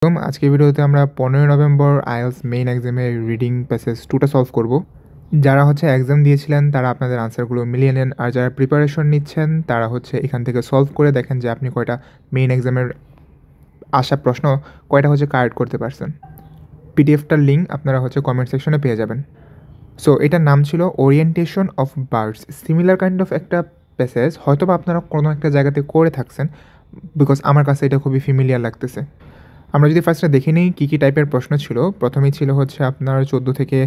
আজকের ভিডিওতে আমরা 15 নভেম্বর আইএলস মেইন এক্সামের রিডিং প্যাসেজ 2টা সলভ করব। যারা এক্সাম দিয়েছিলেন তারা আপনাদের আনসারগুলো মিলিয়ে নেন, আর যারা প্রিপারেশন নিচ্ছেন তারা এখান থেকে সলভ করে দেখেন যে আপনি কয়টা মেইন এক্সামের আসা প্রশ্ন কয়টা কারেক্ট করতে পারছেন। পিডিএফটার লিঙ্ক আপনারা কমেন্ট সেকশনে পেয়ে যাবেন। সো এটার নাম ছিল orientation of birds. Similar kind of একটা প্যাসেজ হয়তো বা আপনারা কোনো একটা জায়গাতে করে থাকছেন, বিকজ আমার কাছে এটা খুবই ফ্যামিলিয়ার লাগতেছে। আমরা যদি ফার্স্টে দেখে নিই কী কী টাইপের প্রশ্ন ছিল। প্রথমেই ছিল আপনার 14 থেকে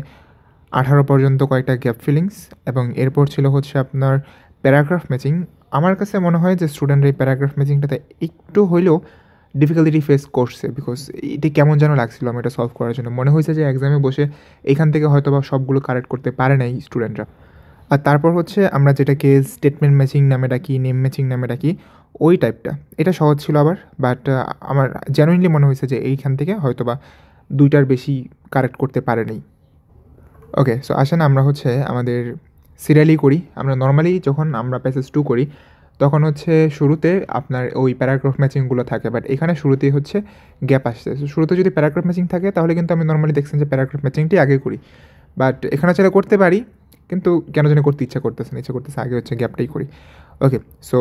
18 পর্যন্ত কয়েকটা গ্যাপ ফিলিংস, এবং এরপর ছিল আপনার প্যারাগ্রাফ ম্যাচিং। আমার কাছে মনে হয় যে স্টুডেন্টরা এই প্যারাগ্রাফ ম্যাচিংটাতে একটু হইলেও ডিফিকাল্টি ফেস করছে, বিকজ এটি কেমন যেন লাগছিল আমার এটা সলভ করার জন্য। মনে হয়েছে যে এক্সামে বসে এখান থেকে হয়তো বা সবগুলো কারেক্ট করতে পারে নাই স্টুডেন্টরা। আর তারপর আমরা যেটাকে স্টেটমেন্ট ম্যাচিং নামে ডাকি, নেম ম্যাচিং নামে ডাকি, ওই টাইপটা এটা সহজ ছিল আবার। বাট আমার জেনুইনলি মনে হয়েছে যে এইখান থেকে হয়তো বা 2টার বেশি কারেক্ট করতে পারে নাই। ওকে, সো আসেন আমরা আমাদের সিরিয়ালি করি। আমরা নর্মালি যখন আমরা প্যাসেজ 2 করি তখন শুরুতে আপনার ওই প্যারাগ্রাফ ম্যাচিংগুলো থাকে, বাট এখানে শুরুতেই গ্যাপ আসছে। সো শুরুতে যদি প্যারাগ্রাফ ম্যাচিং থাকে তাহলে কিন্তু আমি নর্মালি দেখছেন যে প্যারাগ্রাফ ম্যাচিংটি আগে করি, বাট এখানে চাইলে করতে পারি, কিন্তু কেন জানি করতে ইচ্ছা করতেছে আগে গ্যাপটাই করি। ওকে, so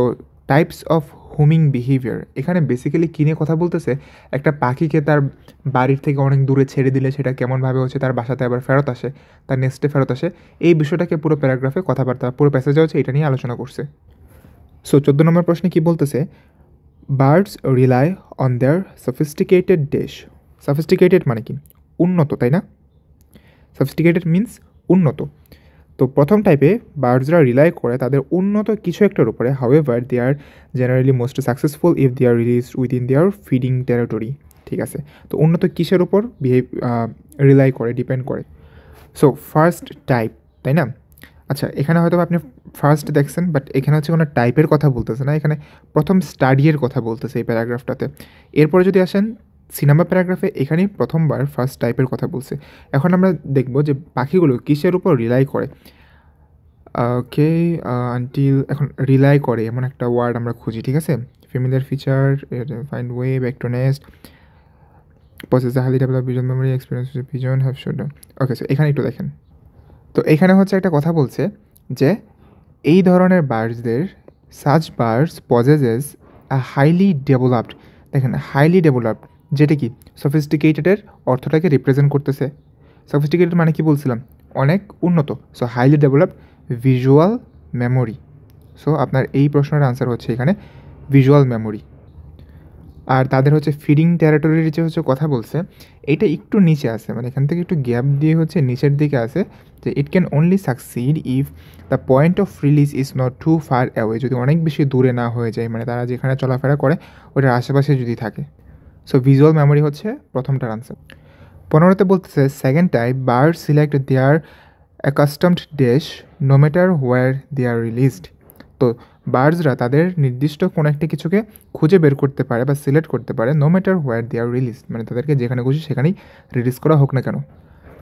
types of humming behaviour. এখানে বেসিক্যালি কী নিয়ে কথা বলতেছে, একটা পাখিকে তার বাড়ির থেকে অনেক দূরে ছেড়ে দিলে সেটা কেমনভাবে তার বাসাতে আবার ফেরত আসে, তার নেস্টে ফেরত আসে, এই বিষয়টাকে পুরো প্যারাগ্রাফে কথাবার্তা, পুরো প্যাসেজে এটা নিয়ে আলোচনা করছে। সো 14 নম্বর প্রশ্নে কী বলতেছে, birds rely on their sophisticated dish. Sophisticated মানে কি? উন্নত, তাই না? সফিস্টিকেটেড মিন্স উন্নত। তো প্রথম টাইপে বার্ডসরা রিলাই করে তাদের উন্নত কিছু একটার উপরে। However they are generally most successful if they are released within their feeding territory. ঠিক আছে, তো উন্নত কিসের উপর রিলাই করে, ডিপেন্ড করে? সো ফার্স্ট টাইপ, তাই না? আচ্ছা, এখানে হয়তো আপনি ফার্স্ট দেখছেন, বাট এখানে কোনো টাইপের কথা বলতেছে না, এখানে প্রথম স্টাডির কথা বলতেছে এই প্যারাগ্রাফটাতে। এরপরে যদি আসেন সি নাম্বার প্যারাগ্রাফে, এখানেই প্রথমবার ফার্স্ট টাইপের কথা বলছে। এখন আমরা দেখব যে পাখিগুলো কিসের উপর রিলাই করে। ওকে, আনটিল, এখন রিলাই করে এমন একটা ওয়ার্ড আমরা খুঁজি। ঠিক আছে, familiar feature, find way back to nest, possess highly develop vision memory experience vision have showed. Okay, so এখানে একটু দেখেন, তো এখানে একটা কথা বলছে যে এই ধরনের বার্ডসদের, সাচ বার্ডস পজেসেস আ হাইলি ডেভেলপড। দেখেন, হাইলি ডেভেলপড যেটা কি সফিস্টিকেটেডের অর্থটাকে রিপ্রেজেন্ট করতেছে। সফিস্টিকেটেড মানে কি বলছিলাম? অনেক উন্নত। So highly developed visual memory. So আপনার এই প্রশ্নের আনসার এখানে ভিজুয়াল মেমোরি। আর তাদের ফিডিং টেরিটরির যে কথা বলছে, এইটা একটু নিচে আছে, মানে এখান থেকে একটু গ্যাপ দিয়ে নিচের দিকে আছে, যে it can only succeed if the point of release is not too far away. যদি অনেক বেশি দূরে না হয়ে যায়, মানে তারা যেখানে চলাফেরা করে ওটার আশেপাশে যদি থাকে। সো ভিজুয়াল মেমোরি প্রথমটার আনসার। 15তে বলতেছে second type, bird select their accustomed dash no matter where they are released. তো বার্ডসরা তাদের নির্দিষ্ট কোনো একটা কিছুকে খুঁজে বের করতে পারে বা সিলেক্ট করতে পারে, no matter where they R release, মানে তাদেরকে যেখানে খুশি সেখানেই রিলিজ করা হোক না কেন।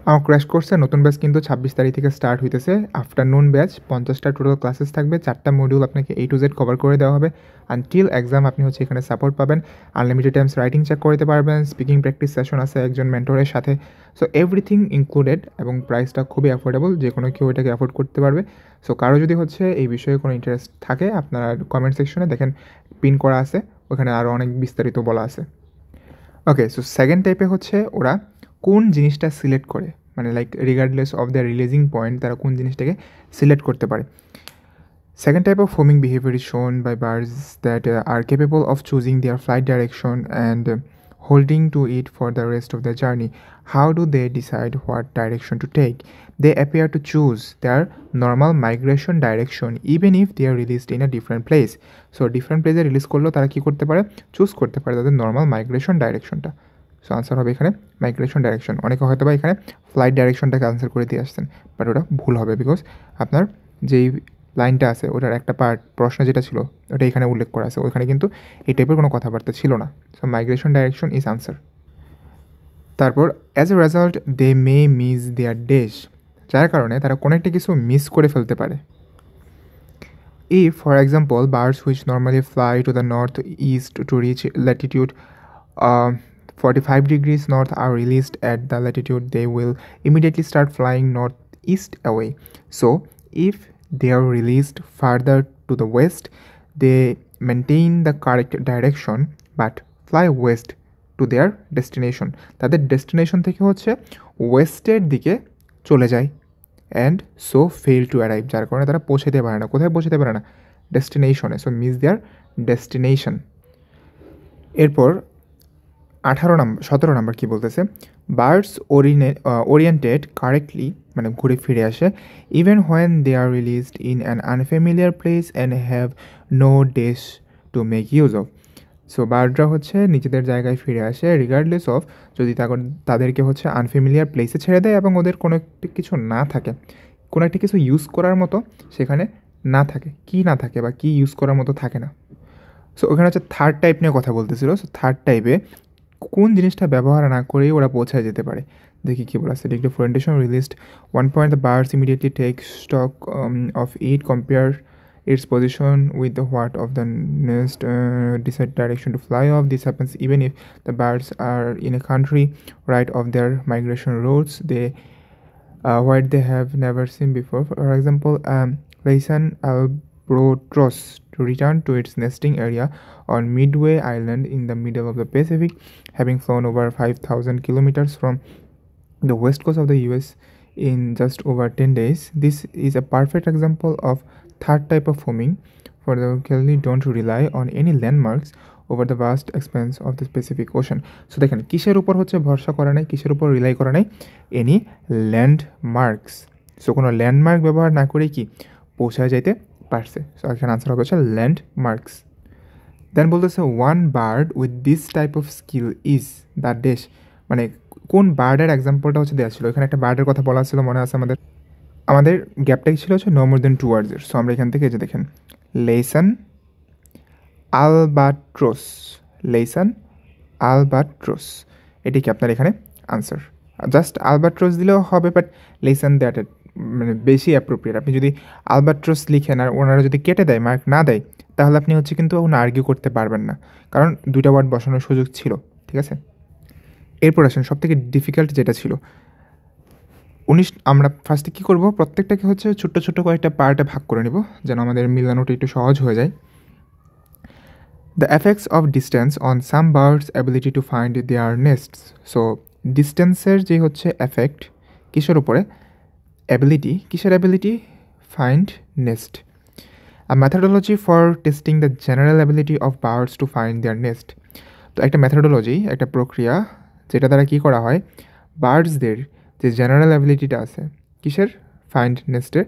আমার ক্র্যাশ কোর্সে নতুন ব্যাচ কিন্তু 26 তারিখ থেকে স্টার্ট হইতেছে। আফটারনুন ব্যাচ, 50টা টোটাল ক্লাসেস থাকবে, 4টা মডিউল আপনাকে A to Z কভার করে দেওয়া হবে। আনটিল এক্সাম আপনি এখানে সাপোর্ট পাবেন, আনলিমিটেড টাইমস রাইটিং চেক করতে পারবেন, স্পিকিং প্র্যাকটিস সেশন আছে একজন মেন্টরের সাথে। সো এভরিথিং ইনক্লুডেড, এবং প্রাইসটা খুবই অ্যাফোর্ডেবল, যে কোনো কেউ এটাকে অ্যাফোর্ড করতে পারবে। সো কারো যদি এই বিষয়ে কোনো ইন্টারেস্ট থাকে, আপনারা কমেন্ট সেকশনে দেখেন পিন করা আছে, ওখানে আরও অনেক বিস্তারিত বলা আছে। ওকে, সো সেকেন্ড টাইপে ওরা কোন জিনিসটা সিলেক্ট করে, মানে like regardless of the releasing point, তারা কোন জিনিসটাকে সিলেক্ট করতে পারে। Second type of homing behaviour is shown by birds that are capable of choosing their flight direction and holding to it for the rest of the journey. How do they decide what direction to take? They appear to choose their normal migration direction even if they are released in a different place. So different place release করলেও তারা কী করতে পারে? Choose করতে পারে তাদের normal migration ডাইরেকশনটা। So answer হবে এখানে migration direction. অনেকে হয়তো বা এখানে ফ্লাইট ডাইরেকশনটাকে আনসার করে দিয়ে আসছেন, বাট ওটা ভুল হবে, বিকজ আপনার যেই লাইনটা আছে ওটার একটা পার্ট প্রশ্ন যেটা ছিল ওটা এখানে উল্লেখ করা আছে, ওইখানে কিন্তু এই টাইপের কোনো কথাবার্তা ছিল না। So migration direction is answer. তারপর as a result they may miss their dash, যার কারণে তারা কোনো একটা কিছু মিস করে ফেলতে পারে। If, for example, birds which normally fly to the northeast to reach latitude 45 degrees north are released at the latitude, they will immediately start flying northeast away. So if they are released further to the west, they maintain the correct direction but fly west to their destination. তাদের destination থেকে হচ্ছে ওয়েস্টের দিকে চলে যায় and so fail to arrive, যার কারণে তারা পৌঁছাতে পারে না। কোথায় পৌঁছাতে পারে না? ডেস্টিনেশনে। So miss their destination. এরপর 17 নম্বর কী বলতেছে? বার্ডস ওরিয়েন্টেড কারেক্টলি, মানে ঘুরে ফিরে আসে, even when they are released in an unfamiliar place and have no dash to make use of. So বার্ডরা হচ্ছে নিজেদের জায়গায় ফিরে আসে রিগার্ডলেস অফ যদি তাদেরকে হচ্ছে আনফ্যামিলিয়ার প্লেসে ছেড়ে দেয় এবং ওদের কোনো একটি কিছু না থাকে, কোনো একটা কিছু ইউজ করার মতো সেখানে না থাকে। কি না থাকে বা কি ইউজ করার মতো থাকে না। সো ওখানে হচ্ছে থার্ড টাইপ নিয়ে কথা বলতেছিল। সো থার্ড টাইপে কোন জিনিসটা ব্যবহার না করেই ওরা পৌঁছায় যেতে পারে। দেখি কী বলা আছে। Degree of orientation released 1 point, the birds immediately take stock of it, compare its position with the what of the next decide direction to fly off. This happens even if the birds are in a country right of their migration routes what they have never seen before. For example, Laysan albatros to return to its nesting area on Midway Island in the middle of the Pacific, having flown over 5,000 kilometers from the west coast of the US in just over 10 days. This is a perfect example of third type of homing. For the locally don't rely on any landmarks over the vast expanse of the Pacific Ocean. So দেখেন কিসের উপর হচ্ছে ভরসা করা নাই, কিসের উপর rely করা নাই? Any landmarks. সো কোনো ল্যান্ডমার্ক ব্যবহার না করে কি পৌঁছায় যাইতে পারছে। সো এখানে আনসার হবে হচ্ছে ল্যান্ডমার্কস। দেন বলতেছে one bird with this type of skill is the dash, মানে কোন বার্ডের এক্সাম্পলটা হচ্ছে দেওয়া ছিল। এখানে একটা বার্ডের কথা বলা ছিল, মনে আছে আমাদের গ্যাপটা ছিল হচ্ছে নো মোর দেন 2 ওয়ার্ডসের। সো আমরা এখান থেকে যে দেখেন লেইসান আলবাট্রোস, লেইসান আলবাট্রোস, এটি কি আপনার এখানে আনসার। জাস্ট আলবাট্রোস দিলেও হবে, বাট লেইসান দেওয়াটা মানে বেশি অ্যাপ্রোপ্রিয়েট। আপনি যদি আলবাট্রোস লিখেন আর ওনারা যদি কেটে দেয়, মার্ক না দেয়, তাহলে আপনি হচ্ছে কিন্তু আর্গিউ করতে পারবেন না, কারণ 2টা ওয়ার্ড বসানোর সুযোগ ছিল। ঠিক আছে, এরপর আসেন সবথেকে ডিফিকাল্ট যেটা ছিল 19। আমরা ফার্স্টে কী করবো, প্রত্যেকটাকে হচ্ছে ছোট্ট ছোট্ট কয়েকটা পার্টে ভাগ করে নেব যেন আমাদের মিলানোটা একটু সহজ হয়ে যায়। The effects of distance on some birds ability to find their nests. So ডিস্টেন্সের যে হচ্ছে এফেক্ট কিসের উপরে? অ্যাবিলিটি। কিসের ability? Find nest. A methodology for testing the general ability of birds to find their nest. তো একটা methodology, একটা প্রক্রিয়া যেটা দ্বারা কী করা হয়, বার্ডসদের যে জেনারেল অ্যাবিলিটিটা আছে কিসের? ফাইন্ড নেস্টের,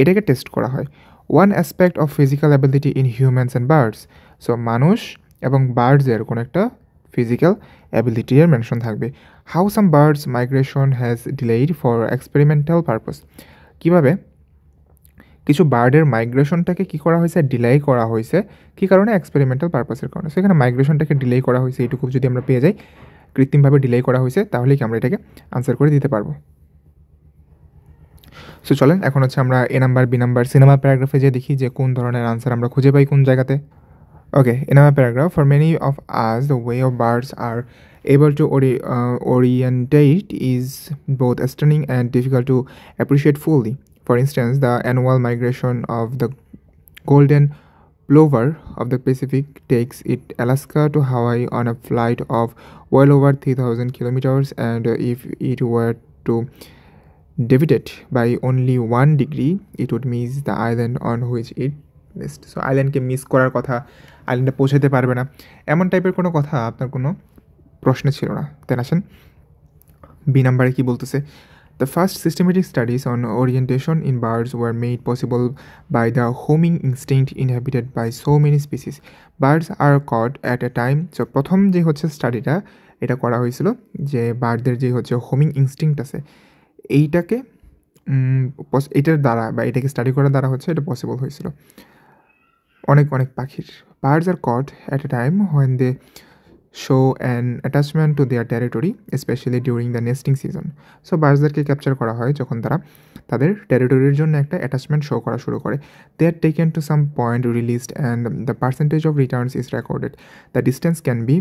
এটাকে টেস্ট করা হয়। One aspect of physical ability in humans and birds. So মানুষ এবং বার্ডসের কোনো একটা ফিজিক্যাল অ্যাবিলিটির মেনশন থাকবে। How some birds migration has delayed for experimental purpose. কীভাবে কিছু বার্ডের মাইগ্রেশনটাকে কী করা হয়েছে? ডিলে করা হয়েছে। কী কারণে? এক্সপেরিমেন্টাল পারপাসের কারণে। সেখানে মাইগ্রেশনটাকে ডিলে করা হয়েছে, এইটুকু যদি আমরা পেয়ে যাই, কৃত্রিমভাবে ডিলে করা হয়েছে, তাহলে কি আমরা এটাকে আনসার করে দিতে পারবো। সো চলেন এখন হচ্ছে আমরা এ নাম্বার, বি নাম্বার, সিনেমা প্যারাগ্রাফে যে দেখি যে কোন ধরনের আনসার আমরা খুঁজে পাই কোন জায়গাতে। Okay, A number paragraph, for many of us the way of birds are able to orientate is both stunning and difficult to appreciate fully. For instance, the annual migration of the golden plover of the Pacific takes it Alaska to Hawaii on a flight of well over 3,000 kilometers, and if it were to deviate by only 1 degree, it would miss the island on which it nests. So আইল্যান্ডকে miss করার কথা, আইল্যান্ডে পৌঁছাতে পারবে না, এমন টাইপের কোনো কথা আপনার কোনো প্রশ্ন ছিল না। দেন আসেন বি নাম্বারে কী বলতেছে। The first systematic studies on orientation in birds were made possible by the homing instinct inhabited by so many species. Birds are caught at a time. So প্রথম যে হচ্ছে স্টাডিটা এটা করা হয়েছিল যে বার্ডদের যে হচ্ছে হোমিং ইনস্টিংক্ট আছে এইটাকে এটার দ্বারা বা এটাকে স্টাডি করার দ্বারা হচ্ছে এটা পসিবল হয়েছিল অনেক অনেক পাখির। Birds are caught at a time when they show an attachment to their territory, especially during the nesting season. So বার্ডসদেরকে ক্যাপচার করা হয় যখন তারা তাদের টেরিটরির জন্য একটা অ্যাটাচমেন্ট শো করা শুরু করে। They are taken to some point released and the percentage of returns is recorded. The distance can be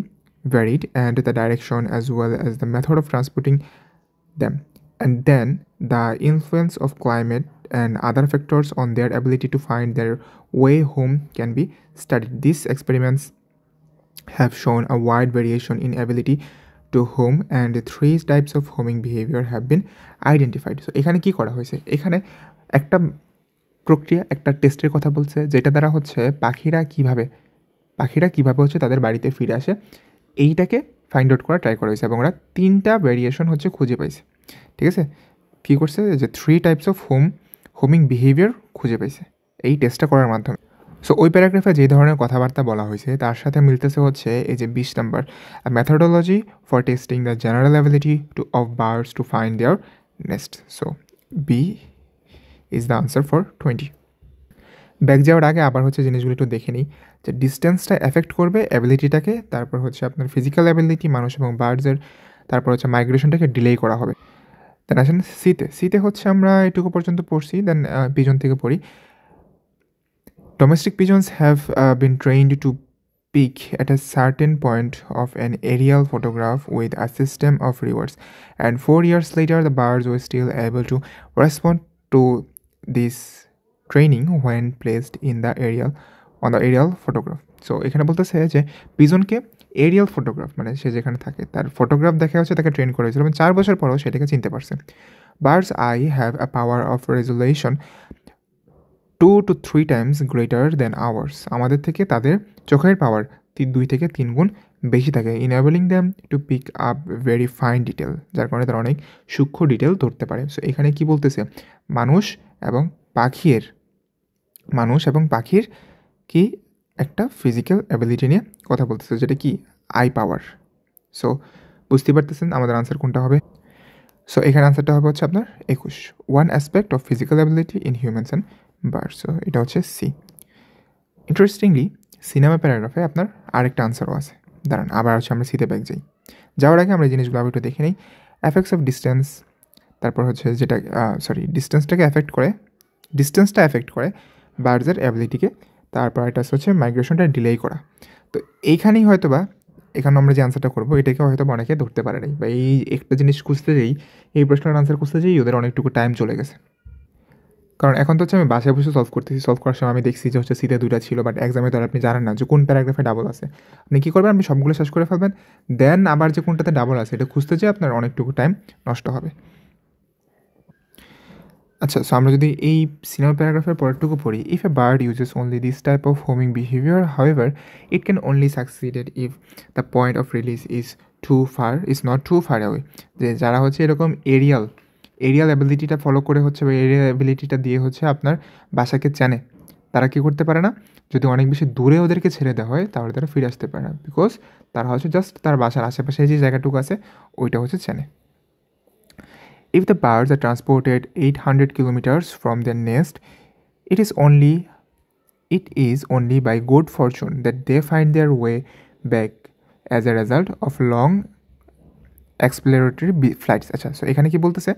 varied, and the direction as well as the method of transporting them. And then the influence of climate and other factors on their ability to find their way home can be studied. These experiments have shown a wide variation in ability to home, and 3 types of homing behavior have been identified. So এখানে কি করা হয়েছে, এখানে একটা প্রক্রিয়া, একটা টেস্টের কথা বলছে, যেটা দ্বারা হচ্ছে পাখিরা কিভাবে হচ্ছে তাদের বাড়িতে ফিরে আসে এইটাকে ফাইন্ড আউট করা ট্রাই করা হয়েছে, এবং ওরা 3টা ভেরিয়েশন হচ্ছে খুঁজে পাইছে। ঠিক আছে, কী করছে যে 3 টাইপস অফ হোমিং বিহেভিয়ার খুঁজে পাইছে এই টেস্টটা করার মাধ্যমে। সো ওই প্যারাগ্রাফে যে ধরনের কথাবার্তা বলা হয়েছে তার সাথে মিলতেছে হচ্ছে এই যে 20 number, methodology for testing the general ability of birds to find their nest. So B is the answer for 20। Back যাওয়ার আগে আবার হচ্ছে জিনিসগুলো একটু দেখে নিই, যে ডিস্টেন্সটা এফেক্ট করবে অ্যাবিলিটিটাকে, তারপর হচ্ছে আপনার ফিজিক্যাল অ্যাবিলিটি মানুষ এবং বার্ডসের, তারপর হচ্ছে মাইগ্রেশনটাকে ডিলে করা হবে। দেন আসেন সিতে হচ্ছে আমরা এটুকু পর্যন্ত পড়ছি। দেন পিজন থেকে পড়ি। Domestic pigeons have been trained to peak at a certain point of an aerial photograph with a system of rewards, and 4 years later the birds were still able to respond to this training when placed in the aerial photograph. So এখানে বলতেছে যে পিজনকে Arial photograph, মানে সে যেখানে থাকে তার photograph দেখা হচ্ছে, তাকে ট্রেন করা হয়েছিল এবং 4 বছর পরেও সেটাকে চিনতে পারছে। Birds I have a power of resolution 2 to 3 Times greater than hours. আমাদের থেকে তাদের চোখের পাওয়ার 2 থেকে 3 গুণ বেশি থাকে। Enabling them to pick up very fine detail, যার কারণে তারা অনেক সূক্ষ্ম ডিটেল ধরতে পারে। সো এখানে কি বলতেছে, মানুষ এবং পাখির কি একটা ফিজিক্যাল অ্যাবিলিটি নিয়ে কথা বলতেছে, যেটা কি আই পাওয়ার। সো বুঝতে পারতেছেন আমাদের আনসার কোনটা হবে। সো এখানে আনসারটা হবে হচ্ছে আপনার 21, one aspect of physical ability in humans and birds. So এটা হচ্ছে সি। ইন্টারেস্টিংলি সিনেমা প্যারাগ্রাফে আপনার আরেকটা আনসারও আছে। দাঁড়ান আবার হচ্ছে আমরা সিতে ব্যাক যাওয়ার আগে আমরা এই জিনিসগুলো আবার একটু দেখে নিই। এফেক্টস অফ ডিস্টেন্স, তারপর হচ্ছে যেটা ডিস্টেন্সটা এফেক্ট করে বার্ডসের অ্যাবিলিটিকে, তারপর এটা হচ্ছে মাইগ্রেশনটা ডিলে করা। তো এইখানেই হয়তো বা এখানে আমরা যে আনসারটা করবো এটাকে হয়তো বা অনেকে ধরতে পারে নাই, বা এই একটা জিনিস খুঁজতে যেই, এই প্রশ্নের আনসার খুঁজতে যেই ওদের অনেকটুকু টাইম চলে গেছে। কারণ এখন তো হচ্ছে আমি বাসায় বসে সলভ করার সময় আমি দেখছি যে হচ্ছে সিতে 2টা ছিল, বাট এক্সামে তো আপনি জানেন না যে কোন প্যারাগ্রাফে ডাবল আছে। আপনি কী করবেন, আপনি সবগুলো শেষ করে ফেলবেন, দেন আবার যে কোনটাতে ডাবল আছে এটা খুঁজতে যেয়ে আপনার অনেকটুকু টাইম নষ্ট হবে। আচ্ছা, সো আমরা যদি এই সিনেমা প্যারাগ্রাফের পরেরটুকু পড়ি, if a bird uses only this type of homing behaviour however it can only succeeded if the point of release is not too far away. যে যারা হচ্ছে এরকম এরিয়াল অ্যাবিলিটিটা ফলো করে হচ্ছে, বা এরিয়াল অ্যাবিলিটিটা দিয়ে হচ্ছে আপনার বাসাকে চেনে, তারা কী করতে পারে না, যদি অনেক বেশি দূরে ওদেরকে ছেড়ে দেওয়া হয় তাহলে তারা ফিরে আসতে পারে না, বিকজ তারা হচ্ছে জাস্ট তার বাসার আশেপাশে যে জায়গাটুকু আছে ওইটা হচ্ছে চেনে। If the birds are transported 800 kilometers from their nest, it is only by good fortune that they find their way back as a result of long exploratory flights. আচ্ছা, সো এখানে কি বলতেছে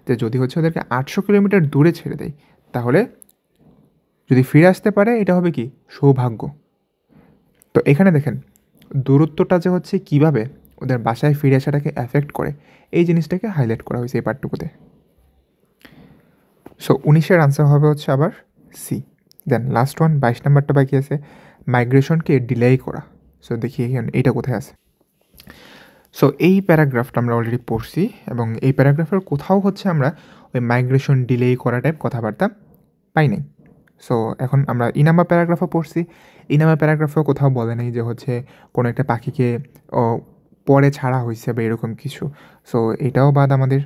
যে যদি হচ্ছে ওদেরকে 800 কিলোমিটার দূরে ছেড়ে দেয়, তাহলে যদি ফিরে আসতে পারে এটা হবে কি সৌভাগ্য। তো এখানে দেখেন দূরত্বটা যে হচ্ছে কীভাবে ওদের বাসায় ফিরে আসাটাকে এফেক্ট করে, এই জিনিসটাকে হাইলাইট করা হয়েছে এই পার্টটুকুতে। সো 19-এর আনসার হবে হচ্ছে আবার সি। দেন লাস্ট ওয়ান 22 নাম্বারটা বাকি আছে, মাইগ্রেশনকে ডিলে করা। সো দেখি এইটা কোথায় আছে। সো এই প্যারাগ্রাফটা আমরা অলরেডি পড়ছি, এবং এই প্যারাগ্রাফের কোথাও হচ্ছে আমরা ওই মাইগ্রেশন ডিলে করা টাইপ কথাবার্তা পাই নাই। সো এখন আমরা নাম্বার প্যারাগ্রাফও পড়ছি, নাম্বার প্যারাগ্রাফেও কোথাও বলে নাই যে হচ্ছে কোনো একটা পাখিকে পরে ছাড়া হয়েছে বা এরকম কিছু। সো এটাও বাদ আমাদের।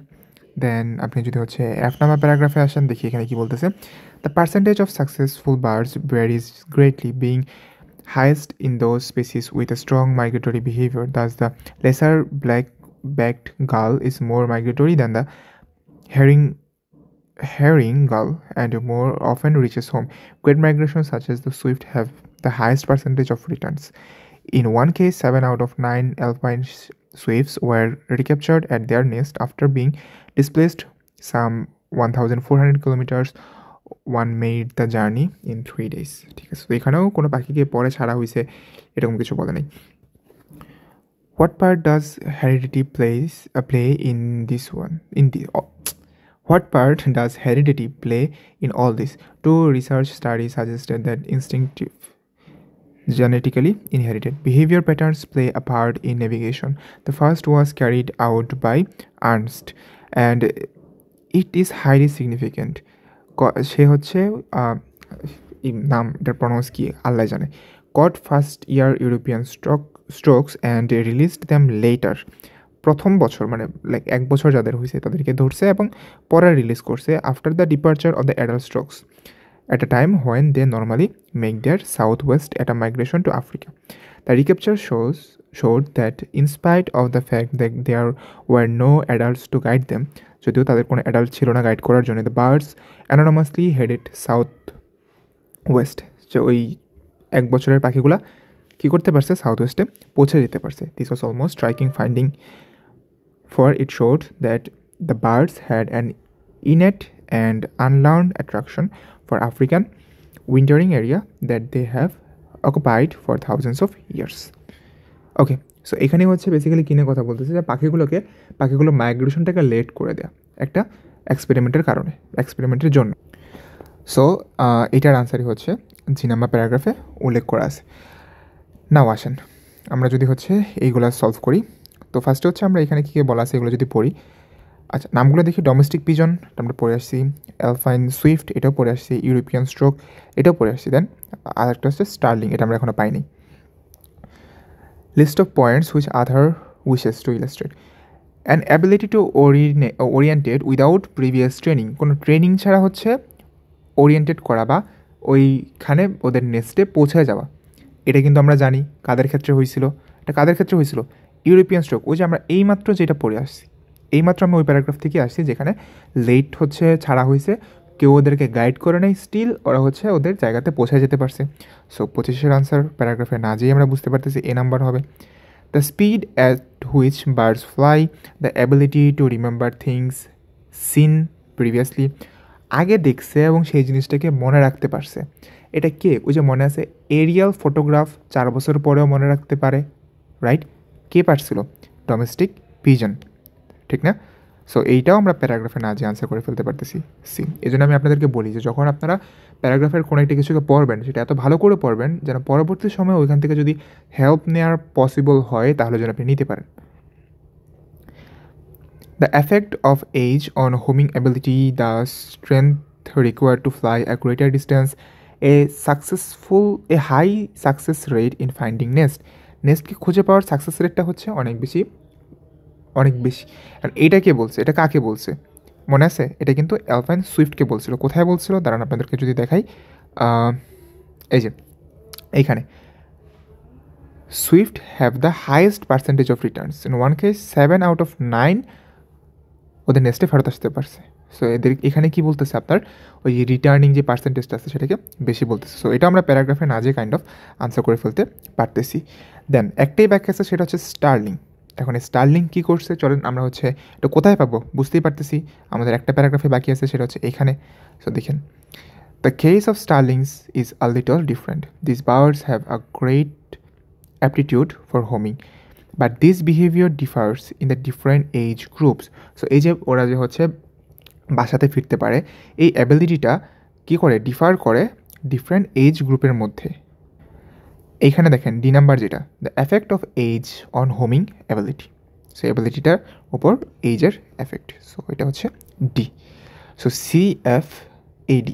দেন আপনি যদি হচ্ছে নাম্বার প্যারাগ্রাফে আসেন, দেখি এখানে কি বলতেছে, the percentage of successful birds varies greatly, being highest in those species with a strong migratory behavior. Thus, the lesser black-backed gull is more migratory than the herring gull and more often reaches home. Great migrations such as the swift have the highest percentage of returns. In one case, 7 out of 9 alpine swifts were recaptured at their nest after being displaced some 1,400 kilometers. One made the journey in 3 days. ঠিক আছে, তো এখানেও কোনো পাখিকে পরে ছাড়া হয়েছে এরকম কিছু বলে নেই। What part does heredity play in this one? What part does heredity play in all this? Two research studies suggested that instinctive, genetically inherited behavior patterns play a part in navigation. The first was carried out by Ernst, and it is highly significant. সে হচ্ছে নামটার pronounce কি আল্লাহ জানে, caught first year European strokes and released them later. প্রথম বছর মানে like এক বছর যাদের হয়েছে তাদেরকে ধরছে এবং পরে রিলিজ করছে after the departure of the adult strokes at a time when they normally make their southwest at a migration to Africa. The recapture showed that in spite of the fact that there were no adults to guide them, যদিও তাদের কোনো adult ছিল না guide করার জন্য, the birds anonymously headed south West, যে ওই এক বছরের পাখিগুলা কী করতে পারছে, সাউথ ওয়েস্টে পৌঁছে যেতে পারছে। This was almost striking finding, for it showed that the birds had an innate and unlearned attraction for African wintering area that they have occupied for thousands of years. Okay, so এখানে হচ্ছে basically কিনে কথা বলতেছে যে পাখিগুলো মাইগ্রেশনটাকে late করে দেয়া একটা এক্সপেরিমেন্টের জন্য। সো এটার আনসারই হচ্ছে জি নাম্বার প্যারাগ্রাফে উল্লেখ করা আছে। নাও আসেন আমরা যদি হচ্ছে এইগুলো সলভ করি। তো ফার্স্টে হচ্ছে আমরা এখানে কী কী বলা আছে এগুলো যদি পড়ি। আচ্ছা, নামগুলো দেখি। ডোমেস্টিক পিজন আমরা পড়ে আসছি, অ্যালপাইন সুইফট এটাও পড়ে আসছি, ইউরোপিয়ান স্ট্রোক এটাও পড়ে আসছি। দেন আরেকটা হচ্ছে স্টার্লিং, এটা আমরা এখনও পাইনি। List of points which other wishes to illustrate and ability to oriented without previous training, কোনো ট্রেনিং ছাড়া হচ্ছে ওরিয়েন্টেড করা বা ওইখানে ওদের নেস্টে পৌঁছে যাওয়া। এটা কিন্তু আমরা জানি কাদের ক্ষেত্রে হয়েছিল, ইউরোপিয়ান স্ট্রোক। ওই যে আমরা এইমাত্র যেটা পড়ে আসছি, এইমাত্র আমি ওই প্যারাগ্রাফ থেকে আসছি যেখানে লেট হচ্ছে ছাড়া হয়েছে, কেউ ওদেরকে গাইড করে নেই, স্টিল ওরা হচ্ছে ওদের জায়গাতে পৌঁছে যেতে পারছে। সো 25-এর আনসার প্যারাগ্রাফে না যেয়ে আমরা বুঝতে পারতেছি এ নাম্বার হবে। The speed at which birds fly, the ability to remember things seen previously, আগে দেখছে এবং সেই জিনিসটাকে মনে রাখতে পারছে। এটা কে? ওই যে মনে আছে এরিয়াল ফটোগ্রাফ 4 বছর পরেও মনে রাখতে পারে, রাইট? কে পারছিল? ডোমেস্টিক পিজন, ঠিক না? সো এইটাও আমরা প্যারাগ্রাফে না যে আনসার করে ফেলতে পারতেছি সি। এই জন্য আমি আপনাদেরকে বলি যে যখন আপনারা প্যারাগ্রাফের কোনো একটা কিছুকে পড়বেন সেটা এত ভালো করে পড়বেন যেন পরবর্তী সময়ে ওইখান থেকে যদি হেল্প নেওয়ার পসিবল হয় তাহলে যেন আপনি নিতে পারেন। The effect of age on homing ability, the strength required to fly a greater distance, a high success rate in finding nest. নেস্টকে খুঁজে পাওয়ার সাকসেস রেটটা হচ্ছে অনেক বেশি। আর এইটা কে বলছে? এটা কাকে বলছে মনে আছে? এটা কিন্তু অ্যালপাইন সুইফটকে বলছিল। কোথায় বলছিল দাঁড়ান আপনাদেরকে যদি দেখাই, এই যে এইখানে Swift have the highest percentage of Returns, in one case 7 out of 9 ওদের নেস্টে ফেরত আসতে পারছে। সো এদের এখানে কি বলতেছে, আপনার ওই রিটার্নিং যে পার্সেন্টেজটা আছে সেটাকে বেশি বলতেছে। সো এটা আমরা প্যারাগ্রাফে না যে কাইন্ড অফ আনসার করে ফেলতে পারতেছি। দেন একটাই ব্যাখ্যা আছে, সেটা হচ্ছে স্টার্লিং। এখন স্টার্লিং কী করছে চলেন আমরা হচ্ছে এটা কোথায় পাবো বুঝতেই পারতেছি। আমাদের একটা প্যারাগ্রাফে বাকি আছে, সেটা হচ্ছে এখানে। সো দেখেন, the case of starlings is a little different. This birds have a great aptitude for homing, but this behaviour differs in the different age groups. So এই যে ওরা যে হচ্ছে বাসাতে ফিরতে পারে, এই অ্যাবিলিটিটা কী করে ডিফার করে ডিফারেন্ট এজ গ্রুপের মধ্যে। এইখানে দেখেন ডি নাম্বার যেটা, the effect of age on homing ability. So অ্যাবিলিটিটার ওপর এজের এফেক্ট। সো এটা হচ্ছে ডি। So CFAD।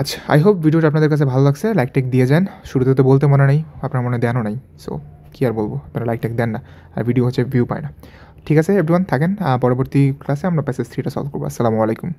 আচ্ছা, আই হোপ ভিডিওটা আপনাদের কাছে ভালো লাগছে। লাইক টেক দিয়ে যান। শুরুতে তো বলতে মনে নেই, আপনার মনে দেনও নাই। সো কী আর বলবো, আপনারা লাইক টেক দেন না আর ভিডিও হচ্ছে ভিউ পায় না। ঠিক আছে এভরিওয়ান, থাকেন। পরবর্তী ক্লাসে আমরা প্যাসেজ 3টা সলভ করবো। আসসালামু আলাইকুম।